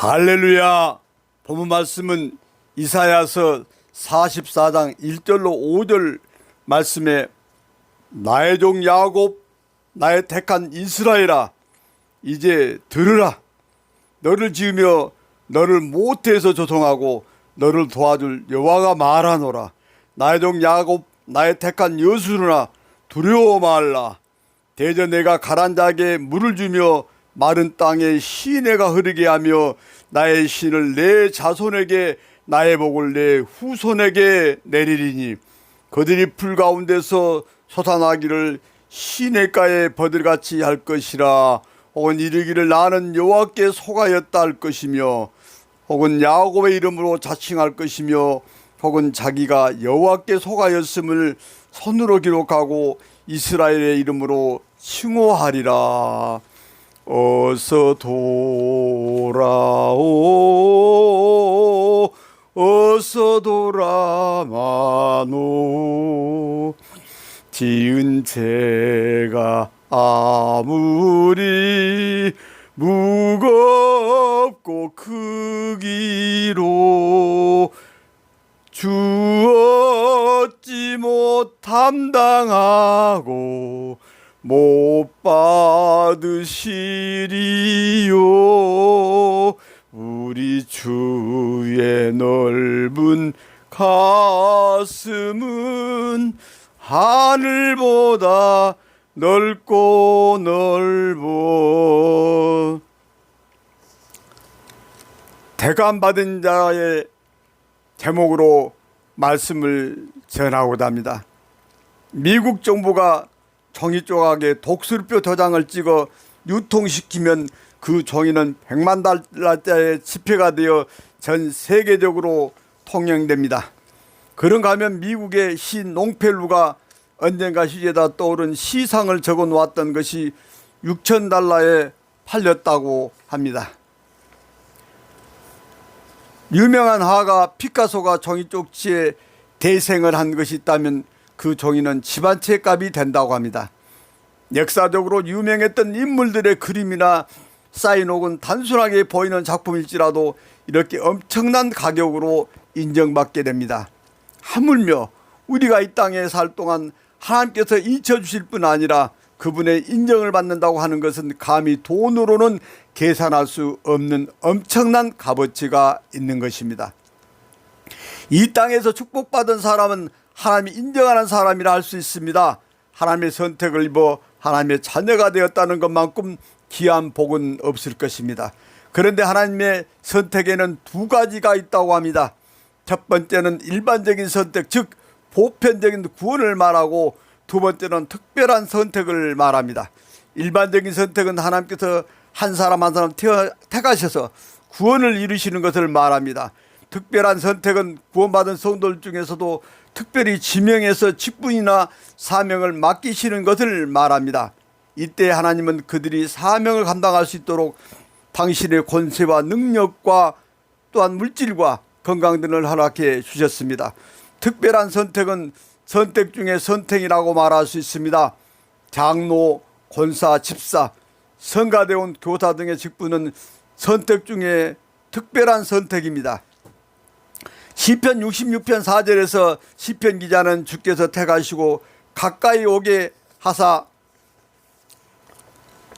할렐루야. 본문 말씀은 이사야서 44장 1절로 5절 말씀에 나의 종 야곱, 나의 택한 이스라엘아, 이제 들으라. 너를 지으며 너를 모태에서 조성하고 너를 도와줄 여호와가 말하노라. 나의 종 야곱, 나의 택한 여수르나 두려워 말라. 대저 내가 가란 자에게 물을 주며 마른 땅에 시내가 흐르게 하며 나의 신을 내 자손에게 나의 복을 내 후손에게 내리리니 그들이 풀 가운데서 솟아나기를 시냇가에 버들같이 할 것이라. 혹은 이르기를 나는 여호와께 속하였다 할 것이며 혹은 야곱의 이름으로 자칭할 것이며 혹은 자기가 여호와께 속하였음을 손으로 기록하고 이스라엘의 이름으로 칭호하리라. 어서 돌아오, 어서 돌아마노. 지은 죄가 아무리 무겁고 크기로 주었지 못함당하고 못 받으시리요. 우리 주의 넓은 가슴은 하늘보다 넓고 넓어. 대감 받은 자의 제목으로 말씀을 전하고자 합니다. 미국 정부가 종이 조각에 독수리뼈 도장을 찍어 유통시키면 그 종이는 100만 달러짜리 지폐가 되어 전 세계적으로 통용됩니다. 그런가 하면 미국의 시 롱펠루가 언젠가 시제에다 떠오른 시상을 적어 놓았던 것이 6,000달러에 팔렸다고 합니다. 유명한 화가 피카소가 종이 쪽지에 대생을 한 것이 있다면 그 종이는 집 한 채 값이 된다고 합니다. 역사적으로 유명했던 인물들의 그림이나 사인 혹은 단순하게 보이는 작품일지라도 이렇게 엄청난 가격으로 인정받게 됩니다. 하물며 우리가 이 땅에 살 동안 하나님께서 잊혀주실 뿐 아니라 그분의 인정을 받는다고 하는 것은 감히 돈으로는 계산할 수 없는 엄청난 값어치가 있는 것입니다. 이 땅에서 축복받은 사람은 하나님이 인정하는 사람이라 할 수 있습니다. 하나님의 선택을 입어 하나님의 자녀가 되었다는 것만큼 귀한 복은 없을 것입니다. 그런데 하나님의 선택에는 두 가지가 있다고 합니다. 첫 번째는 일반적인 선택, 즉 보편적인 구원을 말하고, 두 번째는 특별한 선택을 말합니다. 일반적인 선택은 하나님께서 한 사람 한 사람 택하셔서 구원을 이루시는 것을 말합니다. 특별한 선택은 구원받은 성도들 중에서도 특별히 지명해서 직분이나 사명을 맡기시는 것을 말합니다. 이때 하나님은 그들이 사명을 감당할 수 있도록 당신의 권세와 능력과 또한 물질과 건강 등을 허락해 주셨습니다. 특별한 선택은 선택 중에 선택이라고 말할 수 있습니다. 장로, 권사, 집사, 성가대원, 교사 등의 직분은 선택 중에 특별한 선택입니다. 시편 66편 4절에서 시편 기자는 주께서 택하시고 가까이 오게 하사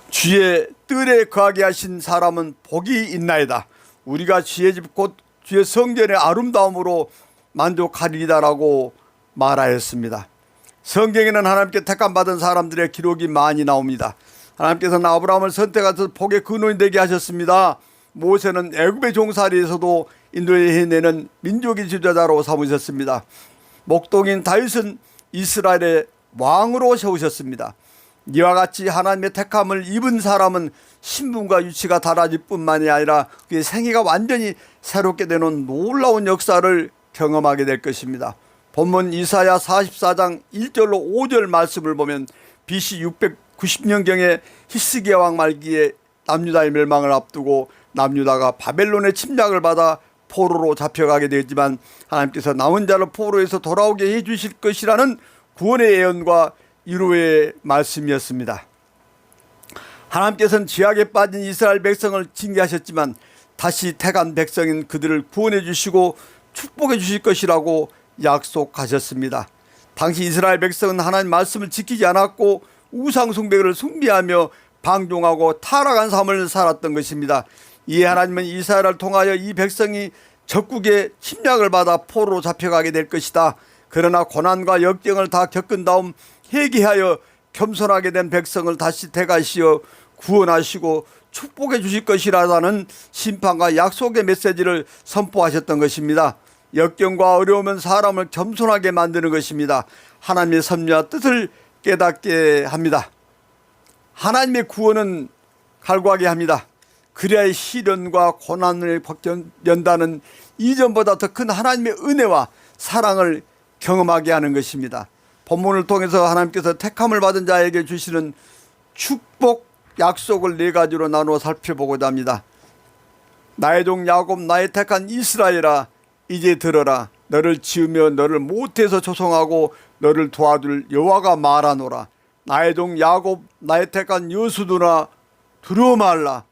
주의 뜰에 거하게 하신 사람은 복이 있나이다. 우리가 주의 집 곧 주의 성전의 아름다움으로 만족하리이다라고 말하였습니다. 성경에는 하나님께 택함받은 사람들의 기록이 많이 나옵니다. 하나님께서는 아브라함을 선택하셔서 복의 근원이 되게 하셨습니다. 모세는 애굽의 종살이에서도 인도에 해내는 민족의 지도자로 삼으셨습니다. 목동인 다윗은 이스라엘의 왕으로 세우셨습니다. 이와 같이 하나님의 택함을 입은 사람은 신분과 위치가 달라질 뿐만이 아니라 그의 생애가 완전히 새롭게 되는 놀라운 역사를 경험하게 될 것입니다. 본문 이사야 44장 1절로 5절 말씀을 보면 BC 690년경에 히스기야 왕 말기에 남유다의 멸망을 앞두고 남유다가 바벨론의 침략을 받아 포로로 잡혀가게 되었지만 하나님께서 남은 자를 포로에서 돌아오게 해주실 것이라는 구원의 예언과 위로의 말씀이었습니다. 하나님께서는 죄악에 빠진 이스라엘 백성을 징계하셨지만 다시 택한 백성인 그들을 구원해 주시고 축복해 주실 것이라고 약속하셨습니다. 당시 이스라엘 백성은 하나님 말씀을 지키지 않았고 우상 숭배를 숭배하며 방종하고 타락한 삶을 살았던 것입니다. 이에 하나님은 이스라엘을 통하여 이 백성이 적국의 침략을 받아 포로로 잡혀가게 될 것이다. 그러나 고난과 역경을 다 겪은 다음 회개하여 겸손하게 된 백성을 다시 택하시어 구원하시고 축복해 주실 것이라는 심판과 약속의 메시지를 선포하셨던 것입니다. 역경과 어려움은 사람을 겸손하게 만드는 것입니다. 하나님의 섭리와 뜻을 깨닫게 합니다. 하나님의 구원은 갈구하게 합니다. 그래야 시련과 고난을 연다는 이전보다 더 큰 하나님의 은혜와 사랑을 경험하게 하는 것입니다. 본문을 통해서 하나님께서 택함을 받은 자에게 주시는 축복 약속을 네 가지로 나누어 살펴보고자 합니다. 나의 종 야곱, 나의 택한 이스라엘아, 이제 들어라. 너를 지으며 너를 모태에서 조성하고 너를 도와줄 여호와가 말하노라. 나의 종 야곱, 나의 택한 여수들아, 두려워 말라.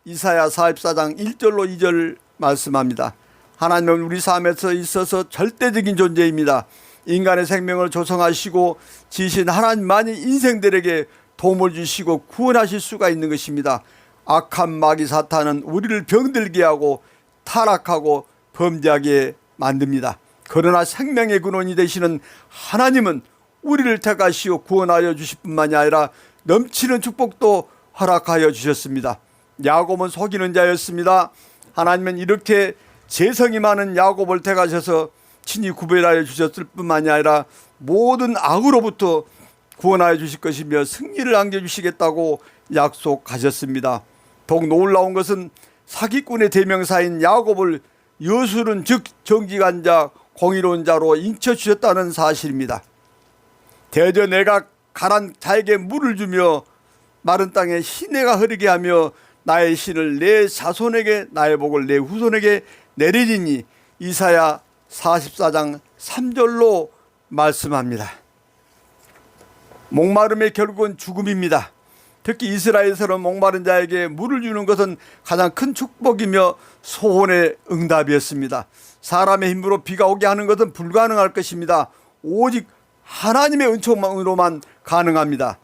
이사야 44장 1절로 2절 말씀합니다. 하나님은 우리 삶에서 있어서 절대적인 존재입니다. 인간의 생명을 조성하시고 지신 하나님만이 인생들에게 도움을 주시고 구원하실 수가 있는 것입니다. 악한 마귀 사탄은 우리를 병들게 하고 타락하고 범죄하게 만듭니다. 그러나 생명의 근원이 되시는 하나님은 우리를 택하시어 구원하여 주실 뿐만이 아니라 넘치는 축복도 허락하여 주셨습니다. 야곱은 속이는 자였습니다. 하나님은 이렇게 재성이 많은 야곱을 택하셔서 친히 구별하여 주셨을 뿐만이 아니라 모든 악으로부터 구원하여 주실 것이며 승리를 안겨주시겠다고 약속하셨습니다. 더욱 놀라운 것은 사기꾼의 대명사인 야곱을 여술은 즉 정직한 자, 공의로운 자로 인쳐주셨다는 사실입니다. 대저 내가 가난 자에게 물을 주며 마른 땅에 시내가 흐르게 하며 나의 신을 내 자손에게 나의 복을 내 후손에게 내리리니 이사야 44장 3절로 말씀합니다. 목마름의 결국은 죽음입니다. 특히 이스라엘에서는 목마른 자에게 물을 주는 것은 가장 큰 축복이며 소원의 응답이었습니다. 사람의 힘으로 비가 오게 하는 것은 불가능할 것입니다. 오직 하나님의 은총으로만 가능합니다.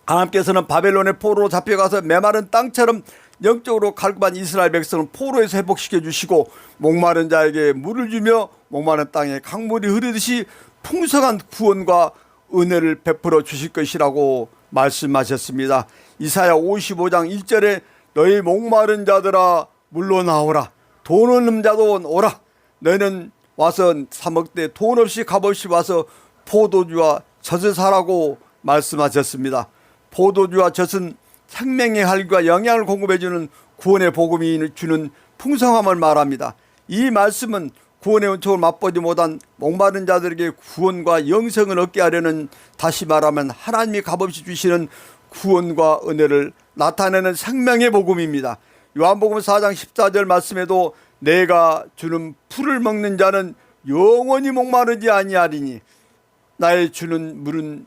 하나님께서는 바벨론의 포로로 잡혀가서 메마른 땅처럼 영적으로 갈급한 이스라엘 백성을 포로에서 회복시켜 주시고 목마른 자에게 물을 주며 목마른 땅에 강물이 흐르듯이 풍성한 구원과 은혜를 베풀어 주실 것이라고 말씀하셨습니다. 이사야 55장 1절에 너희 목마른 자들아 물로 나오라. 돈 없는 자도 오라. 너희는 와서 사 먹되 돈 없이 값없이 와서 포도주와 젖을 사라고 말씀하셨습니다. 포도주와 젖은 생명의 활기와 영양을 공급해주는 구원의 복음이 주는 풍성함을 말합니다. 이 말씀은 구원의 은총을 맛보지 못한 목마른 자들에게 구원과 영생을 얻게 하려는, 다시 말하면 하나님이 값없이 주시는 구원과 은혜를 나타내는 생명의 복음입니다. 요한복음 4장 14절 말씀에도 내가 주는 풀을 먹는 자는 영원히 목마르지 아니하리니 나의 주는 물은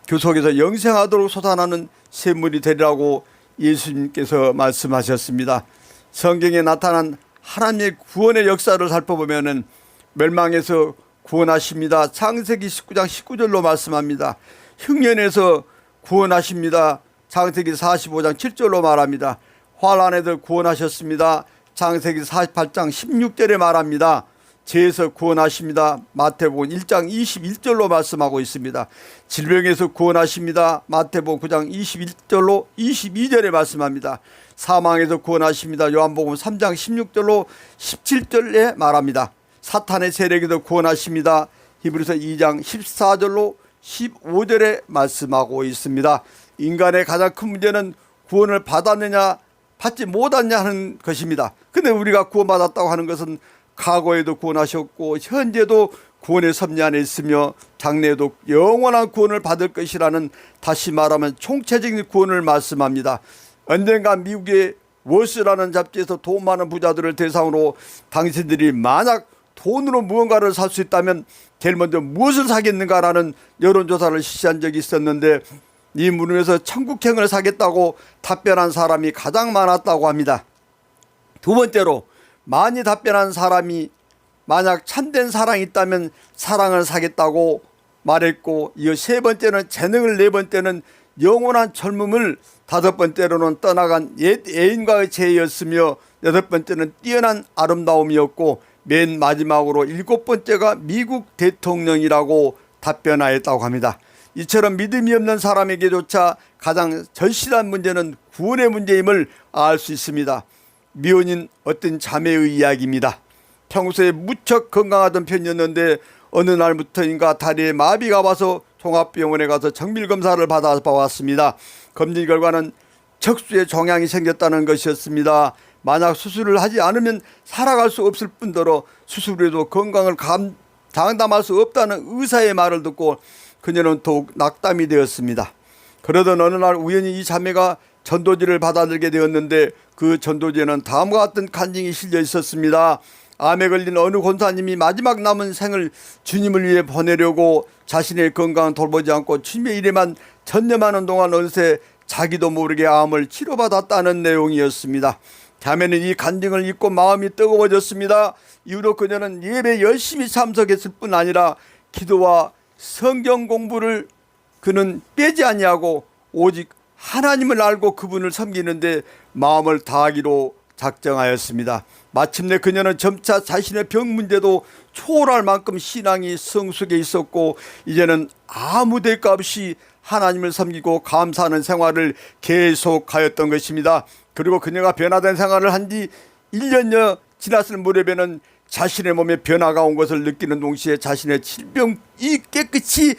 교속에서 영생하도록 솟아나는 샘물이 되리라고 예수님께서 말씀하셨습니다. 성경에 나타난 하나님의 구원의 역사를 살펴보면 멸망에서 구원하십니다. 창세기 19장 19절로 말씀합니다. 흉년에서 구원하십니다. 창세기 45장 7절로 말합니다. 환난에서 구원하셨습니다. 창세기 48장 16절에 말합니다. 죄에서 구원하십니다. 마태복음 1장 21절로 말씀하고 있습니다. 질병에서 구원하십니다. 마태복음 9장 21절로 22절에 말씀합니다. 사망에서 구원하십니다. 요한복음 3장 16절로 17절에 말합니다. 사탄의 세력에서 구원하십니다. 히브리서 2장 14절로 15절에 말씀하고 있습니다. 인간의 가장 큰 문제는 구원을 받았느냐 받지 못했냐 하는 것입니다. 근데 우리가 구원받았다고 하는 것은 과거에도 구원하셨고 현재도 구원의 섭리 안에 있으며 장래에도 영원한 구원을 받을 것이라는, 다시 말하면 총체적인 구원을 말씀합니다. 언젠가 미국의 월스라는 잡지에서 돈 많은 부자들을 대상으로 당신들이 만약 돈으로 무언가를 살 수 있다면 제일 먼저 무엇을 사겠는가라는 여론조사를 실시한 적이 있었는데, 이 물음에서 천국행을 사겠다고 답변한 사람이 가장 많았다고 합니다. 두 번째로, 많이 답변한 사람이 만약 참된 사랑이 있다면 사랑을 사겠다고 말했고, 이어 세 번째는 재능을, 네 번째는 영원한 젊음을, 다섯 번째로는 떠나간 옛 애인과의 재회였으며, 여섯 번째는 뛰어난 아름다움이었고, 맨 마지막으로 일곱 번째가 미국 대통령이라고 답변하였다고 합니다. 이처럼 믿음이 없는 사람에게조차 가장 절실한 문제는 구원의 문제임을 알 수 있습니다. 미혼인 어떤 자매의 이야기입니다. 평소에 무척 건강하던 편이었는데 어느 날부터인가 다리에 마비가 와서 종합병원에 가서 정밀검사를 받아봤습니다. 검진 결과는 척수에 종양이 생겼다는 것이었습니다. 만약 수술을 하지 않으면 살아갈 수 없을 뿐더러 수술 후에도 건강을 장담할 수 없다는 의사의 말을 듣고 그녀는 더욱 낙담이 되었습니다. 그러던 어느 날 우연히 이 자매가 전도지를 받아들게 되었는데, 그 전도지에는 다음과 같은 간증이 실려 있었습니다. 암에 걸린 어느 권사님이 마지막 남은 생을 주님을 위해 보내려고 자신의 건강을 돌보지 않고 주님의 일에만 전념하는 동안 어느새 자기도 모르게 암을 치료받았다는 내용이었습니다. 자매는 이 간증을 읽고 마음이 뜨거워졌습니다. 이후로 그녀는 예배에 열심히 참석했을 뿐 아니라 기도와 성경 공부를 그는 빼지 아니하고 오직 하나님을 알고 그분을 섬기는데 마음을 다하기로 작정하였습니다. 마침내 그녀는 점차 자신의 병 문제도 초월할 만큼 신앙이 성숙해 있었고, 이제는 아무 대가 없이 하나님을 섬기고 감사하는 생활을 계속하였던 것입니다. 그리고 그녀가 변화된 생활을 한 지 1년여 지났을 무렵에는 자신의 몸에 변화가 온 것을 느끼는 동시에 자신의 질병이 깨끗이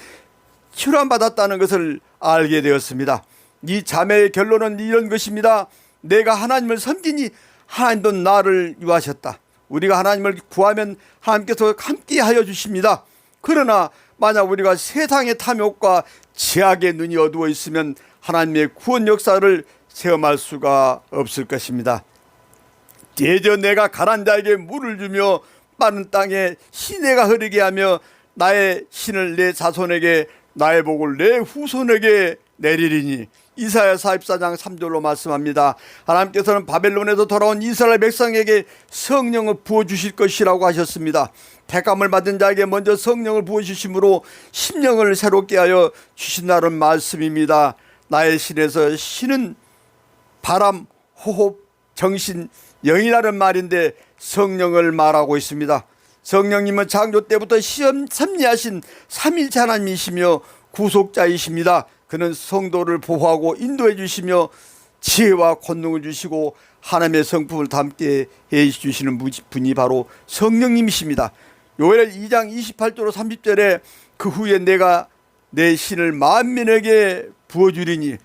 치료받았다는 것을 알게 되었습니다. 이 자매의 결론은 이런 것입니다. 내가 하나님을 섬기니 하나님도 나를 유하셨다. 우리가 하나님을 구하면 하나님께서 함께 하여 주십니다. 그러나 만약 우리가 세상의 탐욕과 제약의 눈이 어두워 있으면 하나님의 구원 역사를 체험할 수가 없을 것입니다. 대저 내가 가난 자에게 물을 주며 마른 땅에 시내가 흐르게 하며 나의 신을 내 자손에게 나의 복을 내 후손에게 내리리니, 이사야 44장 3절로 말씀합니다. 하나님께서는 바벨론에서 돌아온 이스라엘 백성에게 성령을 부어주실 것이라고 하셨습니다. 택함을 받은 자에게 먼저 성령을 부어주심으로 심령을 새롭게 하여 주신다는 말씀입니다. 나의 신에서 신은 바람, 호흡, 정신, 영이라는 말인데 성령을 말하고 있습니다. 성령님은 창조 때부터 섭리하신 삼일체 하나님이시며 구속자이십니다. 그는 성도를 보호하고 인도해 주시며 지혜와 권능을 주시고 하나님의 성품을 담게 해 주시는 분이 바로 성령님이십니다. 요엘 2장 28절로 30절에 그 후에 내가 내 신을 만민에게 부어주리니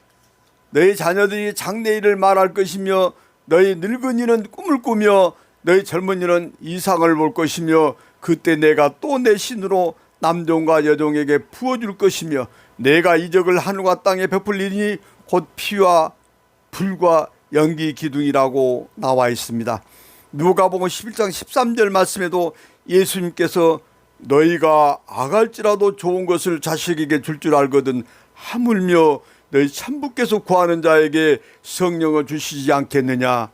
너희 자녀들이 장래일을 말할 것이며 너희 늙은이는 꿈을 꾸며 너희 젊은이는 이상을 볼 것이며 그때 내가 또 내 신으로 남종과 여종에게 부어줄 것이며 내가 이적을 하늘과 땅에 베풀리니 곧 피와 불과 연기 기둥이라고 나와 있습니다. 누가복음 11장 13절 말씀에도 예수님께서 너희가 악할지라도 좋은 것을 자식에게 줄 줄 알거든 하물며 너희 천부께서 구하는 자에게 성령을 주시지 않겠느냐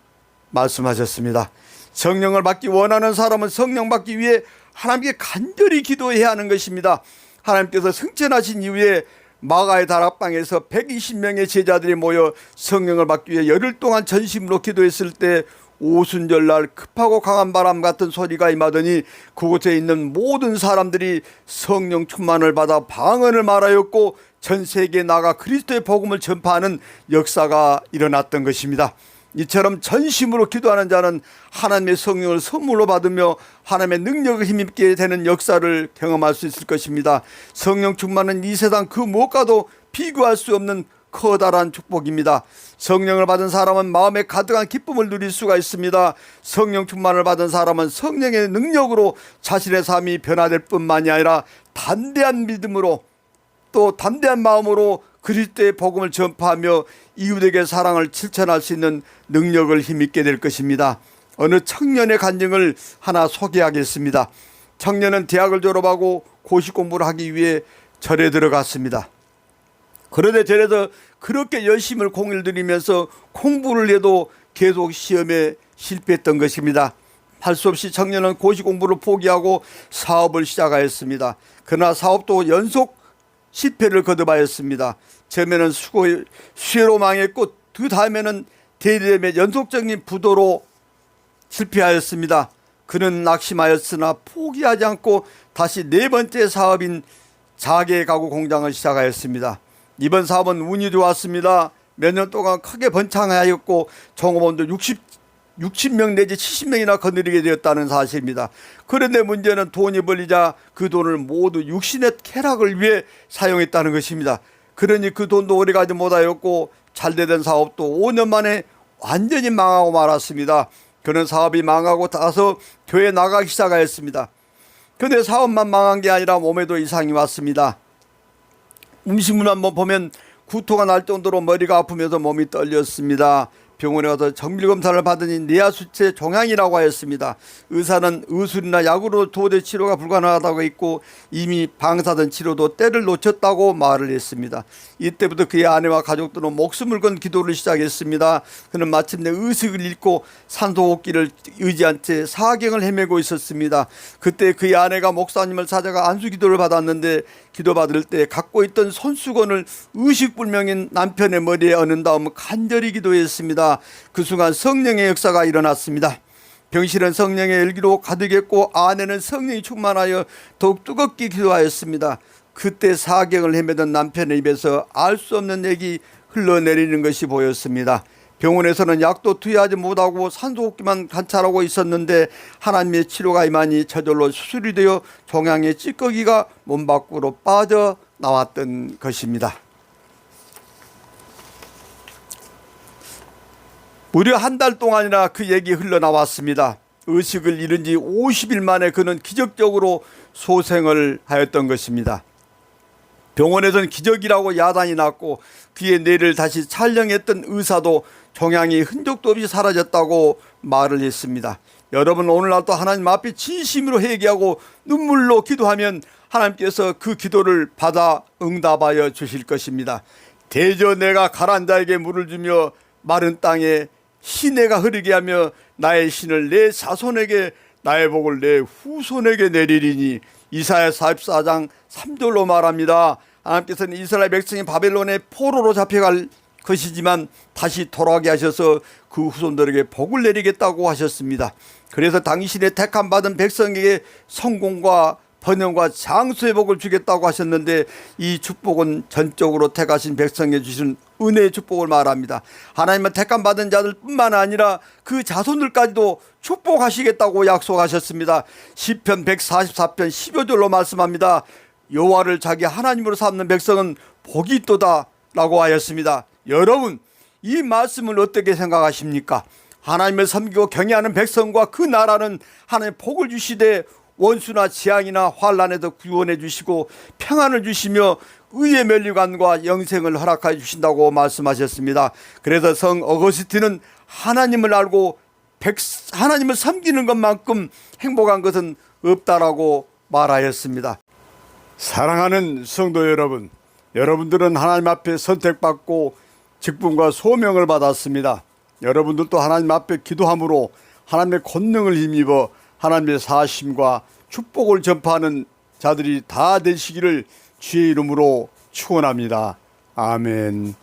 말씀하셨습니다. 성령을 받기 원하는 사람은 성령 받기 위해 하나님께 간절히 기도해야 하는 것입니다. 하나님께서 승천하신 이후에 마가의 다락방에서 120명의 제자들이 모여 성령을 받기 위해 열흘 동안 전심으로 기도했을 때 오순절날 급하고 강한 바람 같은 소리가 임하더니 그곳에 있는 모든 사람들이 성령 충만을 받아 방언을 말하였고 전 세계에 나가 그리스도의 복음을 전파하는 역사가 일어났던 것입니다. 이처럼 전심으로 기도하는 자는 하나님의 성령을 선물로 받으며 하나님의 능력을 힘입게 되는 역사를 경험할 수 있을 것입니다. 성령 충만은 이 세상 그 무엇과도 비교할 수 없는 커다란 축복입니다. 성령을 받은 사람은 마음에 가득한 기쁨을 누릴 수가 있습니다. 성령 충만을 받은 사람은 성령의 능력으로 자신의 삶이 변화될 뿐만이 아니라 담대한 믿음으로 또 담대한 마음으로 그리스도의 복음을 전파하며 이웃에게 사랑을 실천할 수 있는 능력을 힘입게 될 것입니다. 어느 청년의 간증을 하나 소개하겠습니다. 청년은 대학을 졸업하고 고시 공부를 하기 위해 절에 들어갔습니다. 그런데 절에서 그렇게 열심히 공을 들이면서 공부를 해도 계속 시험에 실패했던 것입니다. 할 수 없이 청년은 고시 공부를 포기하고 사업을 시작하였습니다. 그러나 사업도 연속 실패를 거듭하였습니다. 처음에는 수혜로 망했고 그 다음에는 대리점의 연속적인 부도로 실패하였습니다. 그는 낙심하였으나 포기하지 않고 다시 네 번째 사업인 자개 가구 공장을 시작하였습니다. 이번 사업은 운이 좋았습니다. 몇 년 동안 크게 번창하였고 종업원도 60명 내지 70명이나 거느리게 되었다는 사실입니다. 그런데 문제는 돈이 벌리자 그 돈을 모두 육신의 쾌락을 위해 사용했다는 것입니다. 그러니 그 돈도 오래가지 못하였고 잘되던 사업도 5년 만에 완전히 망하고 말았습니다. 그는 사업이 망하고 나서 교회에 나가기 시작하였습니다. 그런데 사업만 망한 게 아니라 몸에도 이상이 왔습니다. 음식물 한번 보면 구토가 날 정도로 머리가 아프면서 몸이 떨렸습니다. 병원에 가서 정밀검사를 받으니 뇌하수체 종양이라고 하였습니다. 의사는 의술이나 약으로 도저히 치료가 불가능하다고 했고 이미 방사선 치료도 때를 놓쳤다고 말을 했습니다. 이때부터 그의 아내와 가족들은 목숨을 건 기도를 시작했습니다. 그는 마침내 의식을 잃고 산소호흡기를 의지한 채 사경을 헤매고 있었습니다. 그때 그의 아내가 목사님을 찾아가 안수기도를 받았는데 기도받을 때 갖고 있던 손수건을 의식불명인 남편의 머리에 얹은 다음 간절히 기도했습니다. 그 순간 성령의 역사가 일어났습니다. 병실은 성령의 열기로 가득했고 아내는 성령이 충만하여 더욱 뜨겁게 기도하였습니다. 그때 사경을 헤매던 남편의 입에서 알 수 없는 액이 흘러내리는 것이 보였습니다. 병원에서는 약도 투여하지 못하고 산소호흡기만 관찰하고 있었는데 하나님의 치료가 임하니 저절로 수술이 되어 종양의 찌꺼기가 몸 밖으로 빠져나왔던 것입니다. 무려 한 달 동안이나 그 얘기 흘러나왔습니다. 의식을 잃은 지 50일 만에 그는 기적적으로 소생을 하였던 것입니다. 병원에서는 기적이라고 야단이 났고 그의 뇌를 다시 촬영했던 의사도 종양이 흔적도 없이 사라졌다고 말을 했습니다. 여러분, 오늘날도 하나님 앞에 진심으로 회개하고 눈물로 기도하면 하나님께서 그 기도를 받아 응답하여 주실 것입니다. 대저 내가 가라앉은 자에게 물을 주며 마른 땅에 시내가 흐르게 하며 나의 신을 내 자손에게 나의 복을 내 후손에게 내리리니 이사야 44장 3절로 말합니다. 하나님께서는 이스라엘 백성이 바벨론의 포로로 잡혀갈 것이지만 다시 돌아오게 하셔서 그 후손들에게 복을 내리겠다고 하셨습니다. 그래서 당신의 택함 받은 백성에게 성공과 번영과 장수의 복을 주겠다고 하셨는데 이 축복은 전적으로 택하신 백성에 주신 은혜의 축복을 말합니다. 하나님은 택함 받은 자들 뿐만 아니라 그 자손들까지도 축복하시겠다고 약속하셨습니다. 시편 144편 10여절로 말씀합니다. 여호와를 자기 하나님으로 삼는 백성은 복이 있도다 라고 하였습니다. 여러분, 이 말씀을 어떻게 생각하십니까? 하나님을 섬기고 경외하는 백성과 그 나라는 하나님 복을 주시되 원수나 재앙이나 환난에서 구원해 주시고 평안을 주시며 의의 면류관과 영생을 허락하여 주신다고 말씀하셨습니다. 그래서 성 어거스틴은 하나님을 알고 하나님을 섬기는 것만큼 행복한 것은 없다라고 말하였습니다. 사랑하는 성도 여러분, 여러분들은 하나님 앞에 선택받고 직분과 소명을 받았습니다. 여러분들도 하나님 앞에 기도함으로 하나님의 권능을 힘입어 하나님의 사심과 축복을 전파하는 자들이 다 되시기를 주의 이름으로 축원합니다. 아멘.